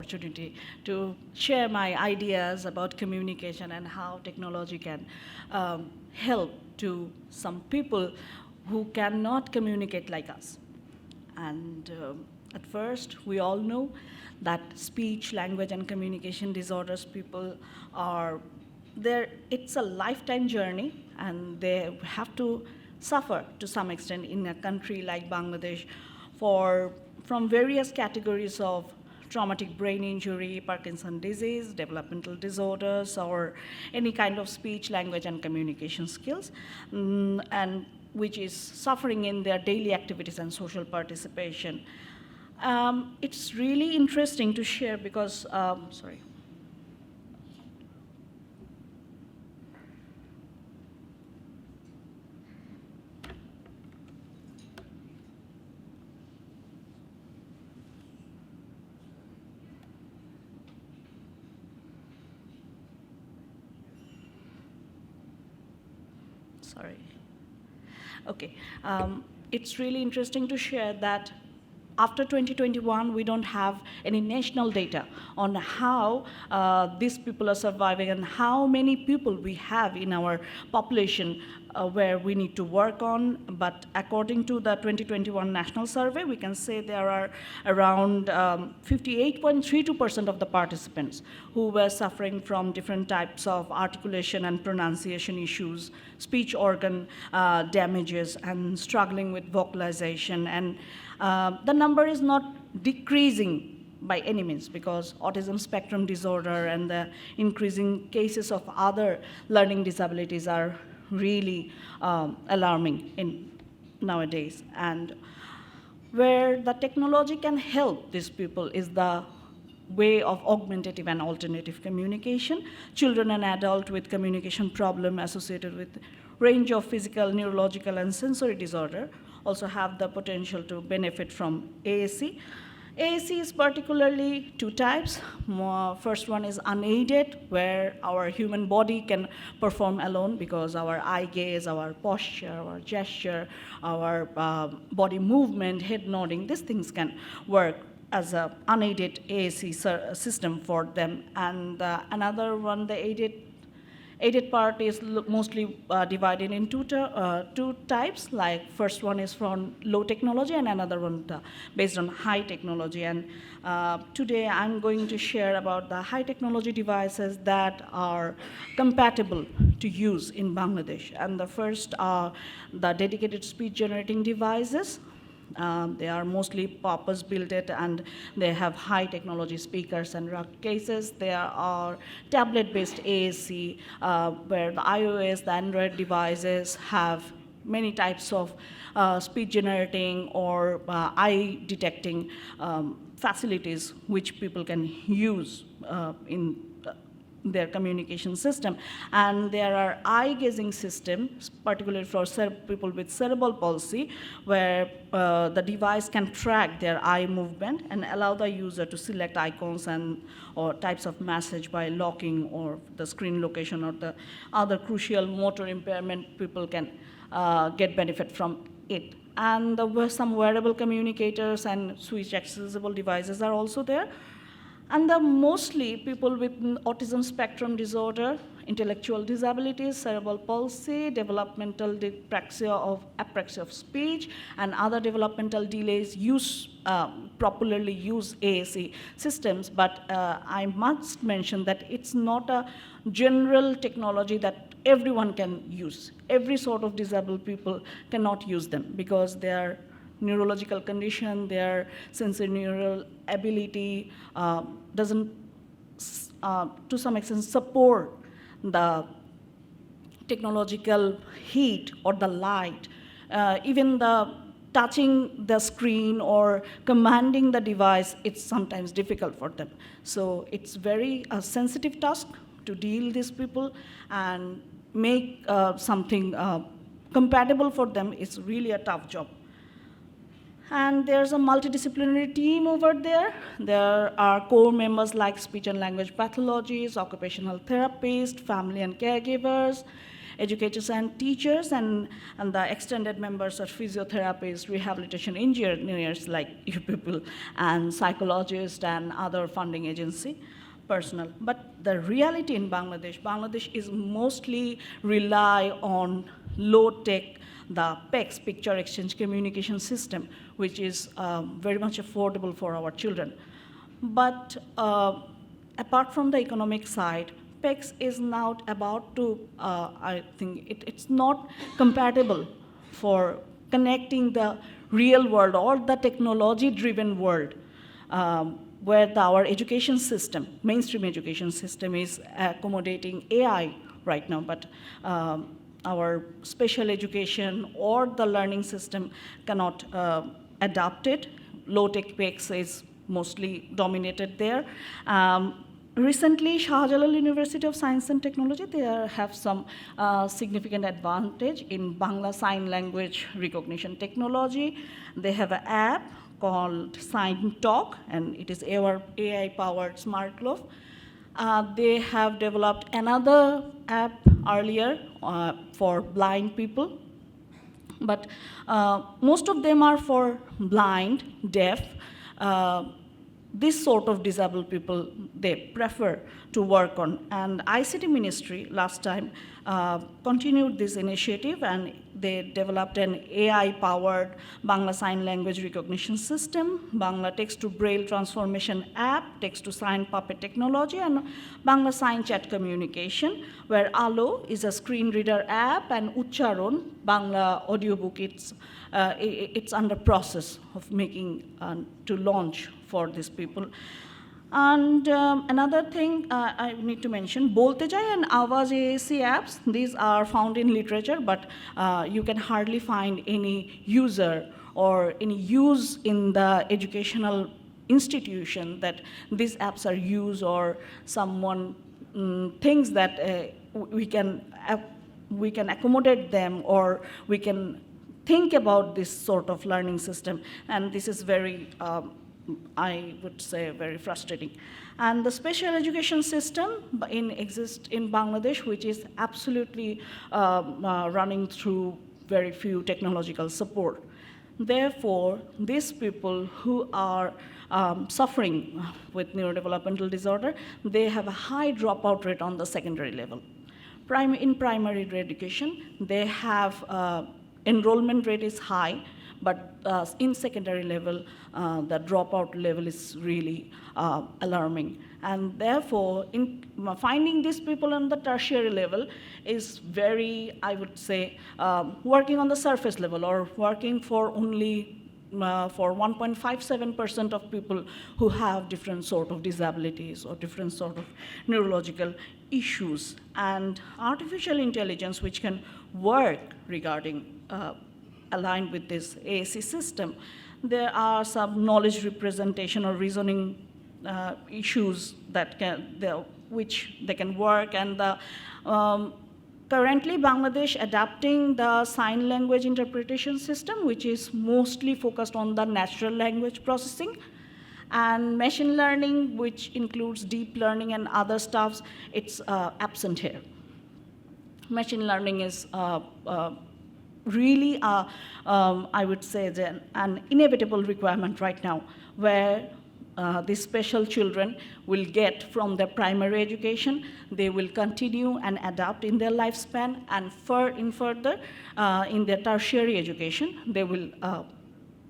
opportunity to share my ideas about communication and how technology can help to some people who cannot communicate like us. And at first, we all know that speech, language, and communication disorders people are there. It's a lifetime journey, and they have to suffer to some extent in a country like Bangladesh for from various categories of traumatic brain injury, Parkinson's disease, developmental disorders, or any kind of speech, language, and communication skills, and which is suffering in their daily activities and social participation. It's really interesting to share because, sorry. Sorry. Okay. It's really interesting to share that after 2021, we don't have any national data on how these people are surviving and how many people we have in our population where we need to work on. But according to the 2021 national survey, we can say there are around 58.32% of the participants who were suffering from different types of articulation and pronunciation issues, speech organ damages, and struggling with vocalization. And the number is not decreasing by any means because autism spectrum disorder and the increasing cases of other learning disabilities are really alarming in nowadays. And where the technology can help these people is the way of augmentative and alternative communication. Children and adults with communication problem associated with range of physical, neurological, and sensory disorder also have the potential to benefit from AAC. AAC is particularly two types. First one is unaided, where our human body can perform alone because our eye gaze, our posture, our gesture, our body movement, head nodding, these things can work as an unaided AAC system for them. And another one, the aided part is mostly divided in two types. Like first one is from low technology and another one based on high technology. And today I'm going to share about the high technology devices that are compatible to use in Bangladesh. And the first are the dedicated speech generating devices. They are mostly purpose-built and they have high technology speakers and rugged cases. There are tablet-based AAC where the iOS, the Android devices have many types of speech generating or eye detecting facilities which people can use in their communication system. And there are eye gazing systems, particularly for people with cerebral palsy, where the device can track their eye movement and allow the user to select icons and or types of message by locking or the screen location or the other crucial motor impairment people can get benefit from it. And some wearable communicators and switch accessible devices are also there. And mostly people with autism spectrum disorder, intellectual disabilities, cerebral palsy, developmental apraxia of speech, and other developmental delays popularly use AAC systems. But I must mention that it's not a general technology that everyone can use. Every sort of disabled people cannot use them because they are neurological condition, their sensory neural ability doesn't, to some extent, support the technological heat or the light. Even the touching the screen or commanding the device, it's sometimes difficult for them. So it's very sensitive task to deal with these people and make something compatible for them. It's really a tough job. And there's a multidisciplinary team over there. There are core members like speech and language pathologists, occupational therapists, family and caregivers, educators and teachers, and the extended members are physiotherapists, rehabilitation engineers like you people, and psychologists and other funding agency personnel. But the reality in Bangladesh is mostly rely on low-tech, the PEX, Picture Exchange Communication System, which is very much affordable for our children. But apart from the economic side, PEX is now about to, I think it's not compatible for connecting the real world or the technology-driven world, where our education system, mainstream education system, is accommodating AI right now, but our special education or the learning system cannot adapt it. Low-tech PEX is mostly dominated there. Recently, Shah Jalal University of Science and Technology, they have some significant advantage in Bangla Sign Language Recognition Technology. They have an app called Sign Talk, and it is AI-powered smart glove. They have developed another app earlier for blind people, but most of them are for blind, deaf, this sort of disabled people they prefer to work on. And ICT Ministry last time continued this initiative, and they developed an AI-powered Bangla Sign Language Recognition System, Bangla Text-to-Braille Transformation App, Text-to-Sign Puppet Technology, and Bangla Sign Chat Communication, where Alo is a screen reader app, and Ucharon, Bangla audiobook, it's under process of making to launch for these people. And another thing I need to mention, Bolte Jai and Awaz AAC apps, these are found in literature, but you can hardly find any user or any use in the educational institution that these apps are used, or someone thinks that we can accommodate them, or we can think about this sort of learning system. And this is very, I would say, very frustrating. And the special education system exists in Bangladesh, which is absolutely running through very few technological support. Therefore, these people who are suffering with neurodevelopmental disorder, they have a high dropout rate on the secondary level. In primary education, they have enrollment rate is high, but in secondary level, the dropout level is really alarming. And therefore, in finding these people on the tertiary level is very, I would say, working on the surface level, or working for only for 1.57% of people who have different sort of disabilities or different sort of neurological issues. And artificial intelligence, which can work regarding aligned with this AAC system, there are some knowledge representation or reasoning issues that which they can work. And currently, Bangladesh adapting the sign language interpretation system, which is mostly focused on the natural language processing. And machine learning, which includes deep learning and other stuffs, it's absent here. Machine learning is really, I would say, an inevitable requirement right now, where these special children will get from their primary education, they will continue and adapt in their lifespan, and further in their tertiary education, they will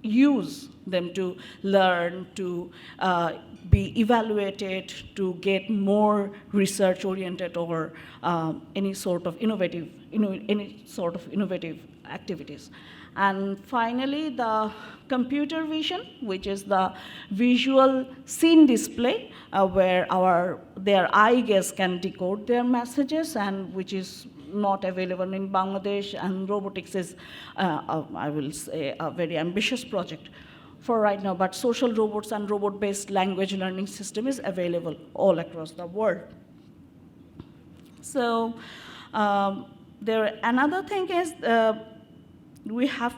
use them to learn, to be evaluated, to get more research-oriented, or any sort of innovative activities. And finally, the computer vision, which is the visual scene display, where their eye gaze can decode their messages, and which is not available in Bangladesh. And robotics is, I will say, a very ambitious project for right now, but social robots and robot-based language learning system is available all across the world. So another thing is, we have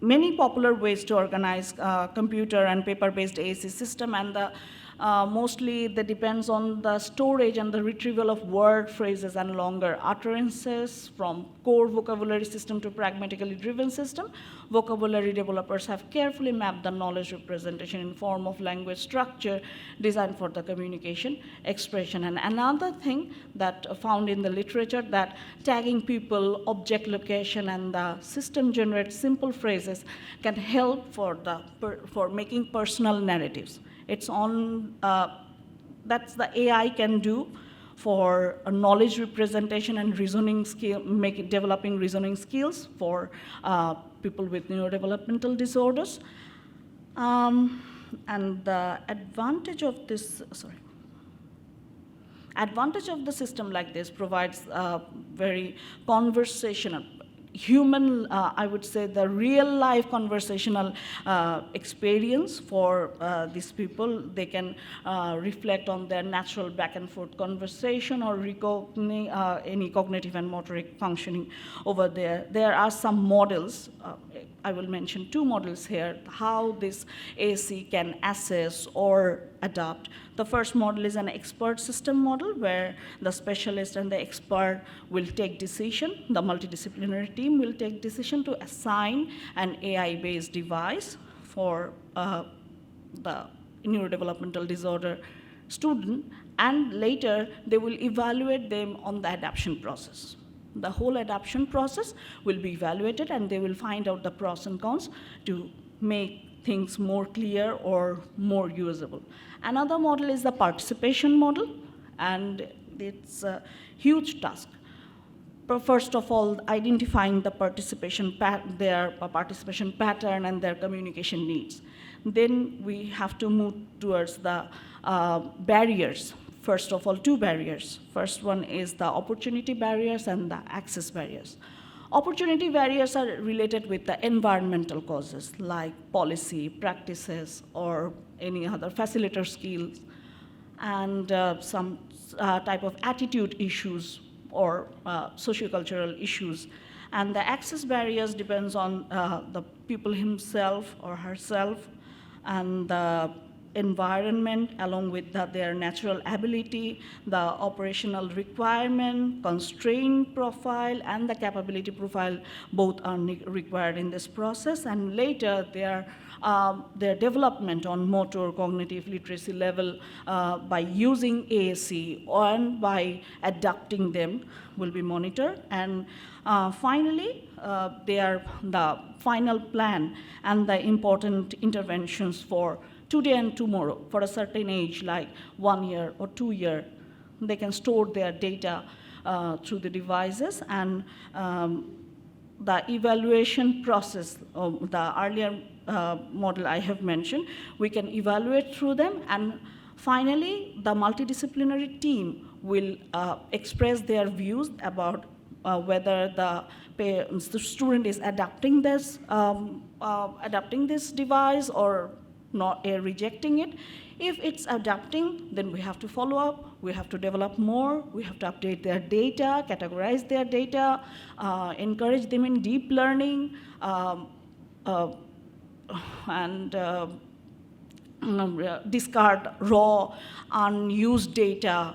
many popular ways to organize computer and paper-based AAC system, and the mostly that depends on the storage and the retrieval of word, phrases, and longer utterances from core vocabulary system to pragmatically driven system. Vocabulary developers have carefully mapped the knowledge representation in form of language structure designed for the communication, expression. And another thing that found in the literature, that tagging people, object location, and the system generate simple phrases can help for making personal narratives. It's on, that's the AI can do for a knowledge representation and reasoning skill, developing reasoning skills for people with neurodevelopmental disorders. And the advantage of this, advantage of the system like this provides very conversational, human, I would say the real life conversational experience for these people. They can reflect on their natural back and forth conversation or any cognitive and motoric functioning over there. There are some models, I will mention 2 models here, how this AAC can assess or adapt. The first model is an expert system model where the specialist and the expert will take decision. The multidisciplinary team will take decision to assign an AI-based device for the neurodevelopmental disorder student, and later they will evaluate them on the adaptation process. The whole adaptation process will be evaluated, and they will find out the pros and cons to make things more clear or more usable. Another model is the participation model, and it's a huge task. First of all, identifying the their participation pattern and their communication needs. Then we have to move towards the barriers. First of all, 2 barriers. First one is the opportunity barriers and the access barriers. Opportunity barriers are related with the environmental causes like policy, practices, or any other facilitator skills, and some type of attitude issues or sociocultural issues. And the access barriers depends on the people himself or herself and the environment along with their natural ability, the operational requirement, constraint profile, and the capability profile both are required in this process. And later their development on motor cognitive literacy level by using AAC and by adapting them will be monitored. And finally, the final plan and the important interventions for today and tomorrow for a certain age, like 1 year or 2 years. They can store their data through the devices, and the evaluation process, the earlier model I have mentioned, we can evaluate through them, and finally, the multidisciplinary team will express their views about whether the student is adapting this device or not, rejecting it. If it's adapting, then we have to follow up, we have to develop more, we have to update their data, categorize their data, encourage them in deep learning, and discard raw, unused data.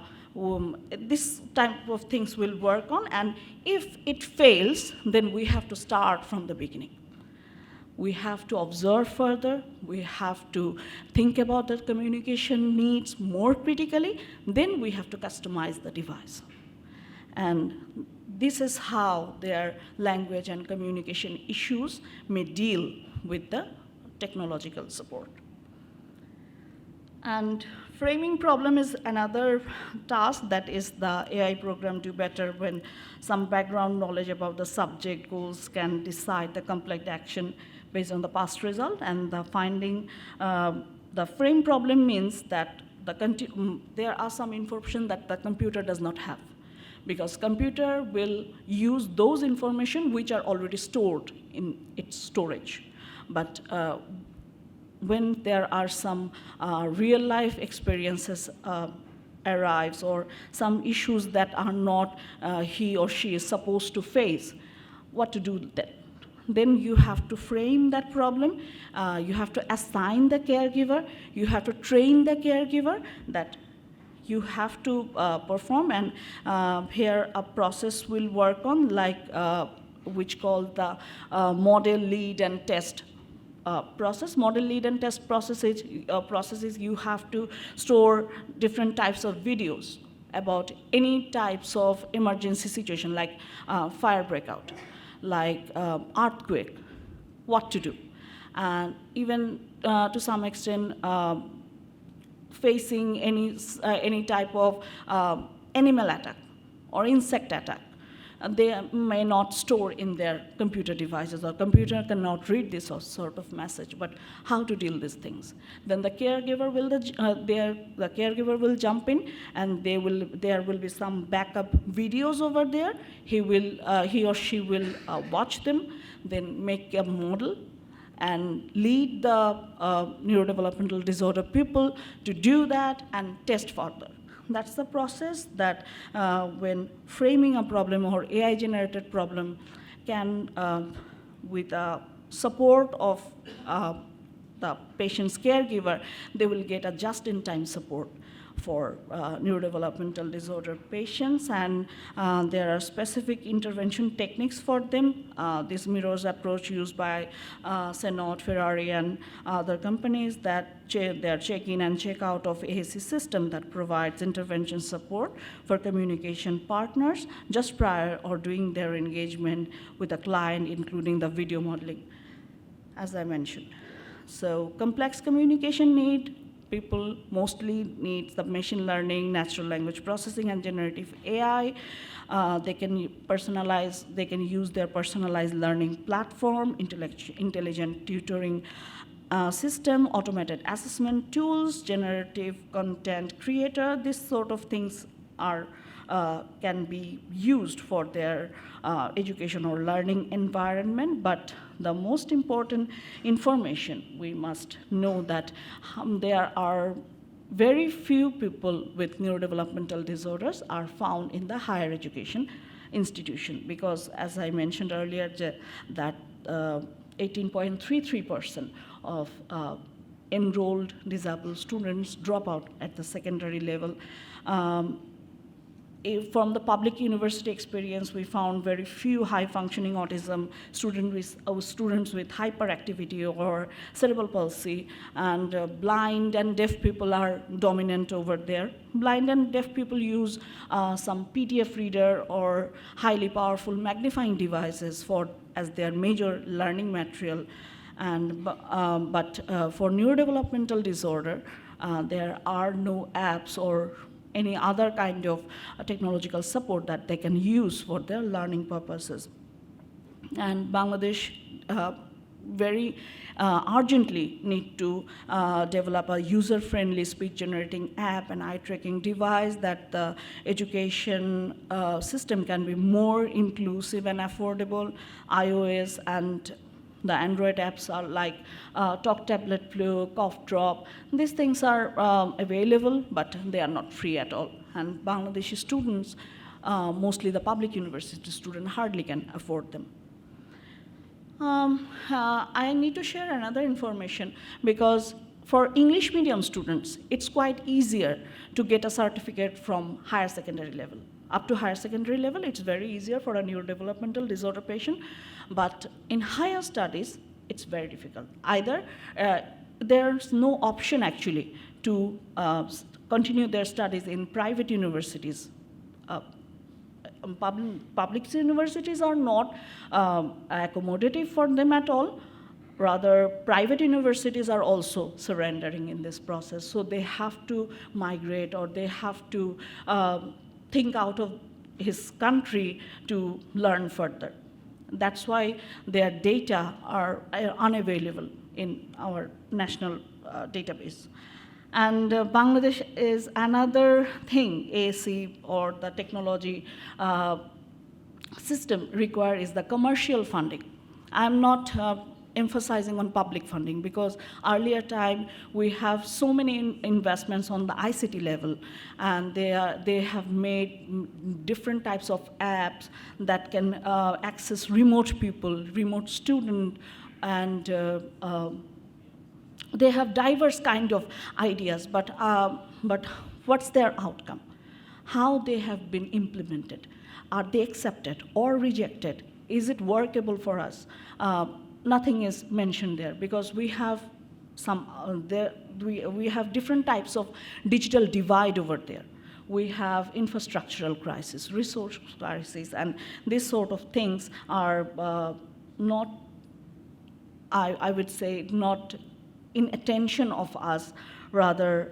This type of things will work on, and if it fails, then we have to start from the beginning. We have to observe further, we have to think about the communication needs more critically, then we have to customize the device. And this is how their language and communication issues may deal with the technological support. And framing problem is another task that is the AI program do better when some background knowledge about the subject goals can decide the complex action based on the past result. And the finding, the frame problem means that there are some information that the computer does not have, because computer will use those information which are already stored in its storage. But when there are some real life experiences arrives, or some issues that are not he or she is supposed to face, what to do then? then you have to frame that problem, you have to assign the caregiver, you have to train the caregiver that you have to perform, and here a process will work on, like which called the model, lead, and test process. Model, lead, and test processes you have to store different types of videos about any types of emergency situation, like fire breakout, like earthquake, what to do, and even to some extent facing any type of animal attack or insect attack. They may not store in their computer devices, or computer cannot read this sort of message, but how to deal these things. Then the caregiver will jump in, and there will be some backup videos over there. He or she will watch them, then make a model, and lead the neurodevelopmental disorder people to do that and test further. That's the process that when framing a problem or AI-generated problem can, with support of the patient's caregiver, they will get a just-in-time support for neurodevelopmental disorder patients, and there are specific intervention techniques for them. This mirrors approach used by Keynote, Ferrari, and other companies that their check-in and check-out of AAC system that provides intervention support for communication partners just prior or during their engagement with a client, including the video modeling, as I mentioned. So complex communication need, people mostly need the machine learning, natural language processing, and generative AI. They can personalize, they can use their personalized learning platform, intelligent tutoring system, automated assessment tools, generative content creator. This sort of things are can be used for their education or learning environment, but the most important information we must know that there are very few people with neurodevelopmental disorders are found in the higher education institution, because as I mentioned earlier, that 18.33% of enrolled disabled students drop out at the secondary level. From the public university experience, we found very few high-functioning autism students with hyperactivity or cerebral palsy, and blind and deaf people are dominant over there. Blind and deaf people use some PDF reader or highly powerful magnifying devices as their major learning material. And, but for neurodevelopmental disorder, there are no apps or any other kind of technological support that they can use for their learning purposes. And Bangladesh very urgently need to develop a user-friendly speech-generating app and eye-tracking device that the education system can be more inclusive and affordable. iOS and the Android apps are like Talk Tablet Flu, Cough Drop. These things are available, but they are not free at all. And Bangladeshi students, mostly the public university students, hardly can afford them. I need to share another information, because for English medium students, it's quite easier to get a certificate from higher secondary level. Up to higher secondary level, it's very easier for a neurodevelopmental disorder patient, but in higher studies, it's very difficult. Either there's no option actually to continue their studies in private universities. Public universities are not accommodative for them at all. Rather, private universities are also surrendering in this process. So they have to migrate, or they have to think out of his country to learn further. That's why their data are unavailable in our national database. And Bangladesh is another thing, AAC or the technology system require is the commercial funding. I'm not emphasizing on public funding, because earlier time we have so many investments on the ICT level, and they have made different types of apps that can access remote people, remote student, and they have diverse kind of ideas, but what's their outcome? How they have been implemented? Are they accepted or rejected? Is it workable for us? Nothing is mentioned there, because we have we have different types of digital divide over there. We have infrastructural crisis, resource crisis, and these sort of things are not, I would say, not in attention of us, rather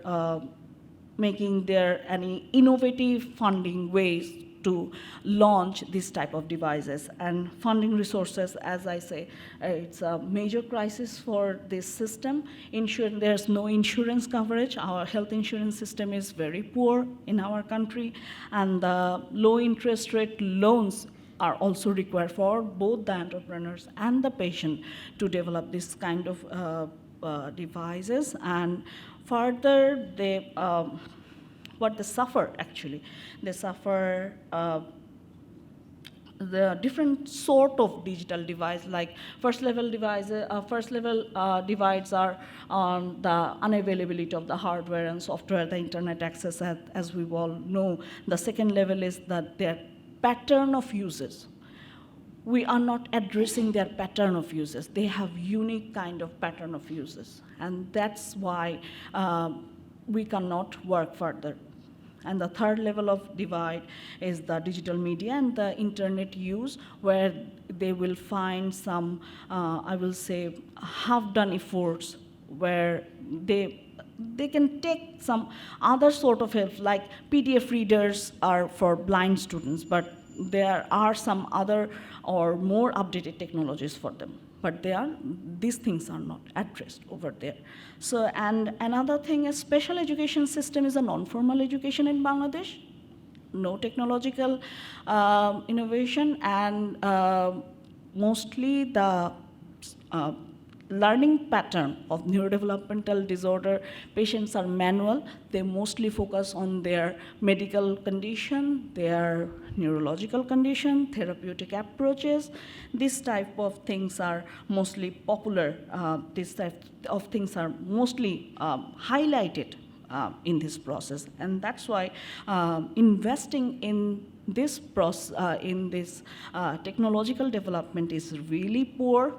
making there any innovative funding ways to launch this type of devices. And funding resources, as I say, it's a major crisis for this system. There's no insurance coverage. Our health insurance system is very poor in our country, and the low interest rate loans are also required for both the entrepreneurs and the patient to develop this kind of devices. And further, what they suffer, actually, they suffer the different sort of digital device, like first level divides are on the unavailability of the hardware and software, the internet access, as we all know. The second level is that their pattern of uses. We are not addressing their pattern of uses. They have unique kind of pattern of uses, and that's why we cannot work further. And the third level of divide is the digital media and the internet use, where they will find some, I will say, half-done efforts, where they can take some other sort of help, like PDF readers are for blind students, but there are some other or more updated technologies for them. But these things are not addressed over there. So, and another thing is, special education system is a non-formal education in Bangladesh, no technological innovation, and mostly the learning pattern of neurodevelopmental disorder patients are manual. They mostly focus on their medical condition, their neurological condition, therapeutic approaches. This type of things are mostly popular. This type of things are mostly highlighted in this process. And that's why investing in this technological development is really poor.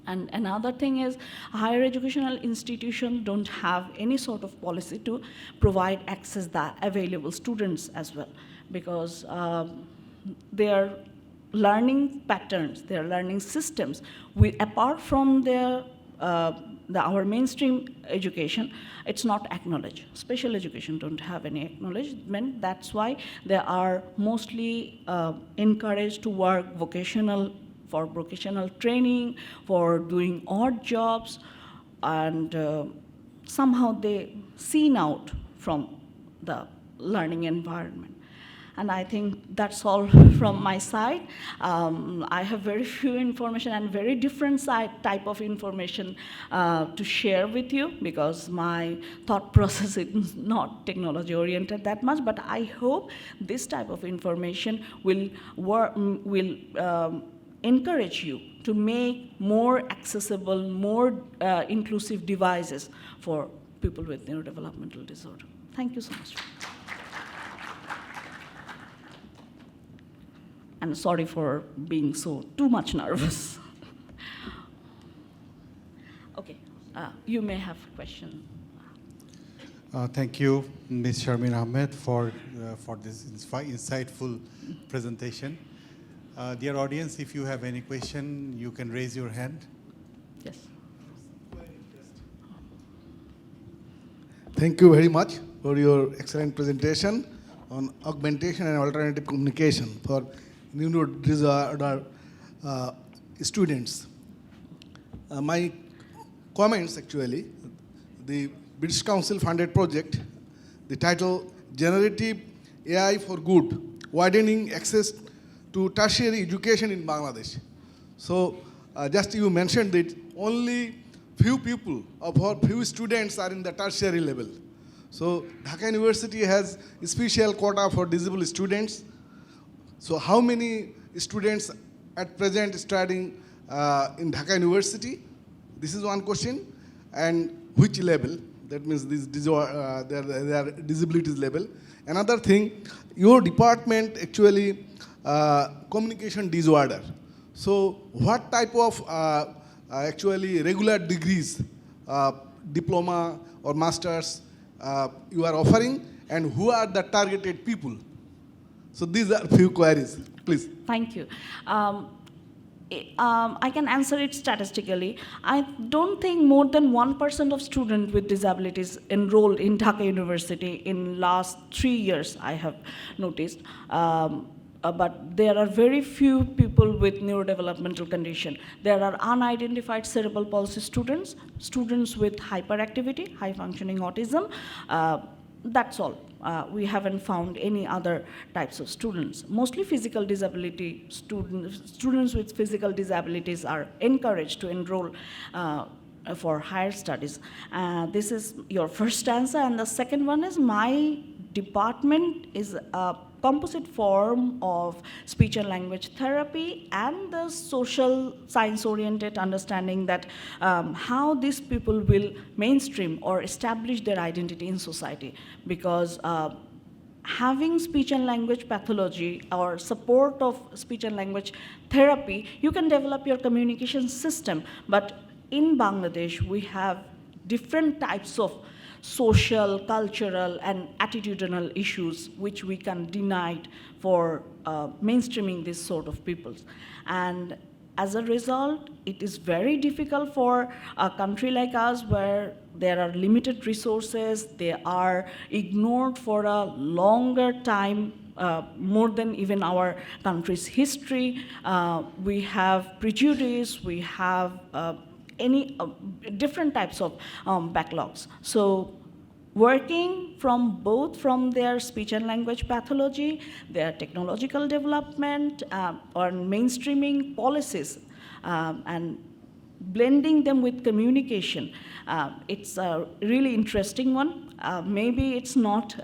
And another thing is, higher educational institutions don't have any sort of policy to provide access the available students as well, because their learning patterns, their learning systems, apart from our mainstream education, it's not acknowledged. Special education don't have any acknowledgement. That's why they are mostly encouraged to work for vocational training, for doing odd jobs, and somehow they seen out from the learning environment. And I think that's all from my side. I have very few information and very different type of information to share with you, because my thought process is not technology oriented that much, but I hope this type of information will encourage you to make more accessible, more inclusive devices for people with neurodevelopmental disorder. Thank you so much. And sorry for being too much nervous. Okay, you may have questions. Thank you, Ms. Sharmin Ahmed, for this insightful presentation. Dear audience, if you have any question, you can raise your hand. Yes. Thank you very much for your excellent presentation on augmentation and alternative communication for neurodisorder students. My comments, actually, the British Council funded project, the title Generative AI for Good, Widening Access to Tertiary Education in Bangladesh. So just you mentioned that only few people or few students are in the tertiary level. So Dhaka University has a special quota for disabled students. So how many students at present studying in Dhaka University? This is one question. And which level? That means their disabilities level. Another thing, your department actually communication disorder. So what type of actually regular degrees, diploma or masters you are offering, and who are the targeted people? So these are few queries, please. Thank you. I can answer it statistically. I don't think more than 1% of students with disabilities enrolled in Dhaka University in last 3 years, I have noticed. But there are very few people with neurodevelopmental condition. There are unidentified cerebral palsy students, students with hyperactivity, high functioning autism. That's all. We haven't found any other types of students. Mostly physical disability students with physical disabilities are encouraged to enroll for higher studies. This is your first answer. And the second one is my department is a composite form of speech and language therapy and the social science-oriented understanding that how these people will mainstream or establish their identity in society. Because having speech and language pathology or support of speech and language therapy, you can develop your communication system. But in Bangladesh, we have different types of social, cultural, and attitudinal issues which we can deny for mainstreaming this sort of peoples. And as a result, it is very difficult for a country like us where there are limited resources, they are ignored for a longer time, more than even our country's history. We have prejudice, we have different types of backlogs. So working from both from their speech and language pathology, their technological development, or mainstreaming policies, and blending them with communication. It's a really interesting one. Maybe it's not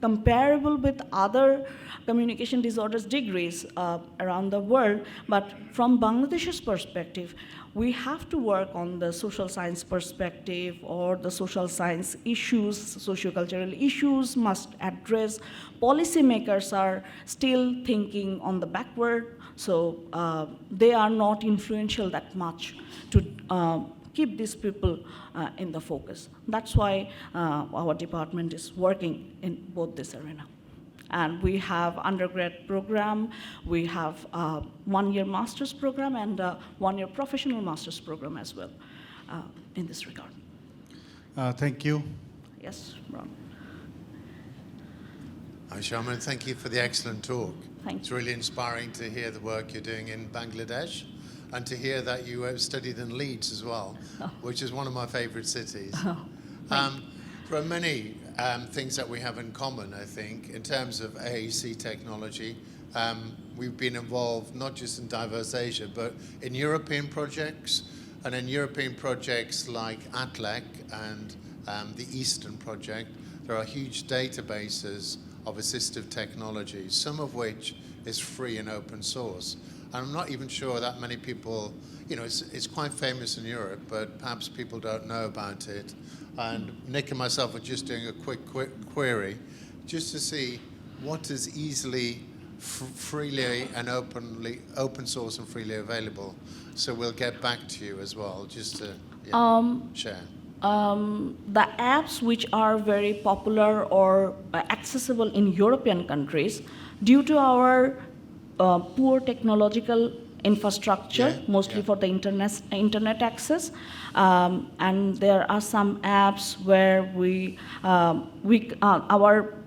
comparable with other communication disorders degrees around the world, but from Bangladesh's perspective, we have to work on the social science perspective or the social science issues, sociocultural issues must address. Policymakers are still thinking on the backward, so they are not influential that much to keep these people in the focus. That's why our department is working in both this arena. And we have undergrad program, we have a one-year master's program and a one-year professional master's program as well in this regard. Thank you. Yes, Ron. Hi, Sharman. Thank you for the excellent talk. Thank It's you. really inspiring to hear the work you're doing in Bangladesh and to hear that you studied in Leeds as well, which is one of my favorite cities. There are many things that we have in common, I think, in terms of AAC technology. We've been involved not just in Diverse Asia, but in European projects, and in European projects like ATLEC and the Eastern Project, there are huge databases of assistive technologies, some of which is free and open source. And I'm not even sure that many people, it's quite famous in Europe, but perhaps people don't know about it. And Nick and myself are just doing a quick query just to see what is easily, freely and open source and freely available. So we'll get back to you as well, just to share. The apps which are very popular or accessible in European countries, due to our poor technological infrastructure, mostly for the internet access, and there are some apps where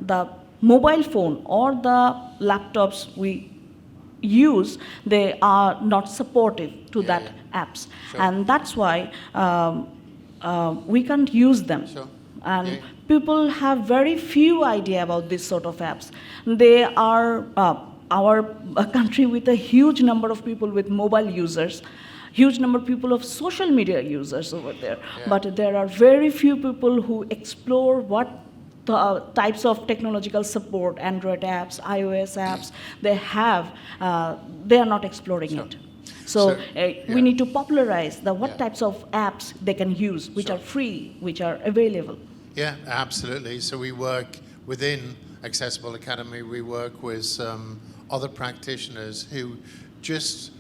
the mobile phone or the laptops we use, they are not supportive to that apps, Sure. and that's why we can't use them. Sure. And people have very few idea about this sort of apps. They are our country with a huge number of people with mobile users, huge number of people of social media users over there. Yeah. But there are very few people who explore what types of technological support, Android apps, iOS apps, they have, they are not exploring Sure. it. So, Yeah. we need to popularize what Yeah. types of apps they can use, which Sure. are free, which are available. Yeah, absolutely. So we work within Accessible Academy, we work with some other practitioners who just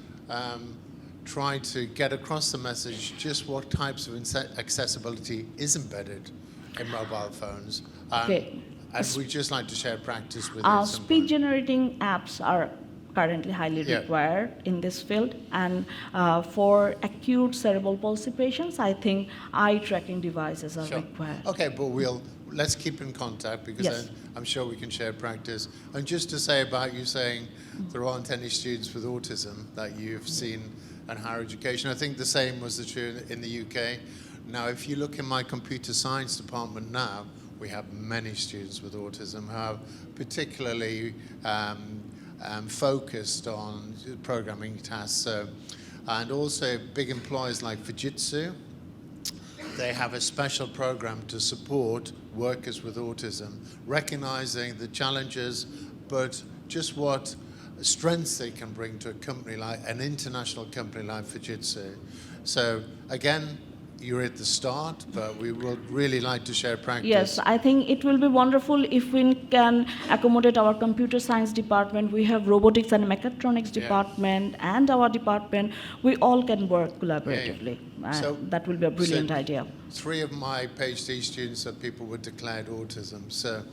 try to get across the message just what types of accessibility is embedded in mobile phones. Okay. And we just like to share practice with you at some Speech point. generating apps are currently highly Yeah. required in this field, and for acute cerebral palsy patients, I think eye tracking devices are Sure. required. Okay, but let's keep in contact because Yes. I'm sure we can share practice. And just to say about you saying there aren't any students with autism that you've seen in higher education, I think the same was true in the UK. Now, if you look in my computer science department now, we have many students with autism who are particularly focused on programming tasks. And also big employers like Fujitsu, they have a special program to support workers with autism, recognizing the challenges, but just what strengths they can bring to a company like an international company like Fujitsu. So again, you're at the start, but we would really like to share practice. Yes, I think it will be wonderful if we can accommodate our computer science department. We have robotics and mechatronics Yeah. department and our department. We all can work collaboratively. So- That will be a brilliant so idea. 3 of my PhD students are people with declared autism. So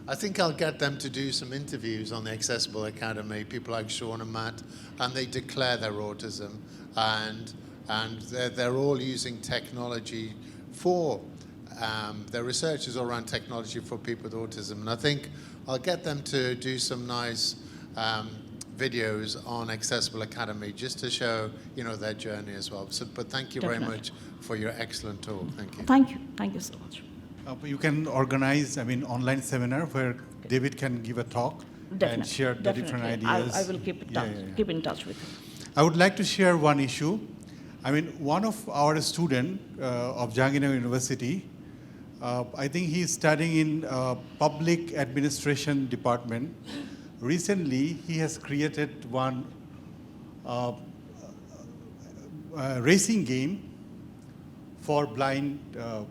I think I'll get them to do some interviews on the Accessible Academy, people like Sean and Matt, and they declare their autism. And they're all using technology for, their research is all around technology for people with autism. And I think I'll get them to do some nice videos on Accessible Academy just to show, their journey as well. So, but thank you very Definitely. much for your excellent talk. Thank you. Thank you so much. You can organize, online seminar where David can give a talk and Definitely, share the different definitely. ideas. I will keep in touch with you. I would like to share one issue. One of our student of Jahangir University, I think he's studying in public administration department. Recently, he has created one racing game for blind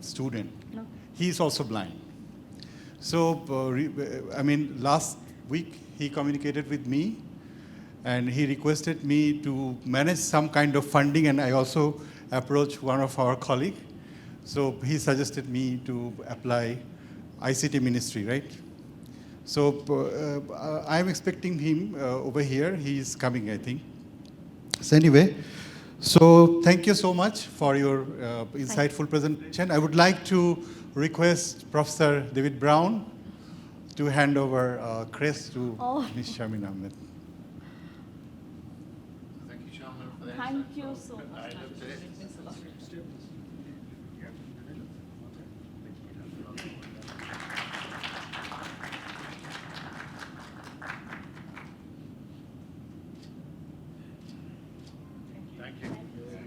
student. No. He is also blind. So, last week he communicated with me and he requested me to manage some kind of funding, and I also approached one of our colleagues. So he suggested me to apply ICT ministry, right? So I'm expecting him over here. He is coming, I think. So anyway, so thank you so much for your insightful presentation. I would like to request Professor David Brown to hand over crest to Ms. Shamin Ahmed. Thank you, Sharman, for the Thank you so much. I loved it.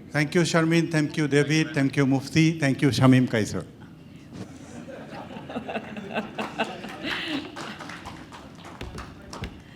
Thank you, Sharmin. Thank you, David. Thank you, Mufti. Thank you, Shamim Kaiser.